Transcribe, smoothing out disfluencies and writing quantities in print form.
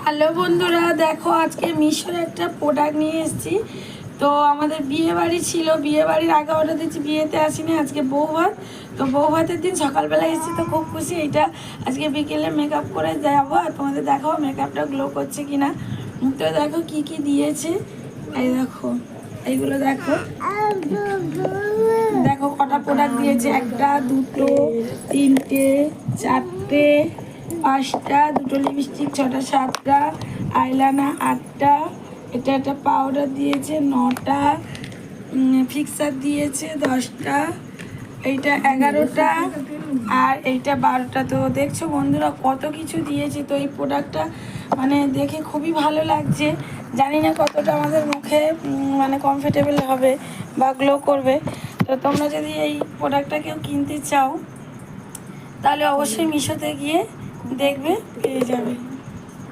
Hello বন্ধুরা, দেখো আজকে মিশোর একটা প্রোডাক্ট নিয়ে এসেছি। তো আমাদের বিয়ে বাড়ি ছিল, বিয়ে বাড়ির আগে অর্ডার দিচ্ছি, বিয়েতে আসিনি, আজকে বউ ভাত। তো বউ ভাতের দিন সকালবেলা এসেছি, তো খুব খুশি। এইটা আজকে বিকেলে মেকআপ করে যাবো আর তোমাদের দেখাবো মেকআপটা গ্লো করছে কিনা। তো দেখো কি কি দিয়েছে, এই দেখো এইগুলো দেখো, দেখো কটা প্রোডাক্ট দিয়েছে, একটা দুটো তিনটে চারটে পাঁচটা, দুটো লিপস্টিক, ছটা সাতটা, আইলানা আটটা, এটা একটা পাউডার দিয়েছে নটা, ফিক্সার দিয়েছে 10টা, এইটা 11টা আর এইটা 12টা। তো দেখছো বন্ধুরা কত কিছু দিয়েছে। তো এই প্রোডাক্টটা মানে দেখে খুবই ভালো লাগছে, জানি না কতটা আমাদের মুখে মানে কমফোর্টেবল হবে বা গ্লো করবে। তো তোমরা যদি এই প্রোডাক্টটা কেউ কিনতে চাও তাহলে অবশ্যই মিশোতে গিয়ে দেখবে, পেয়ে যাবে।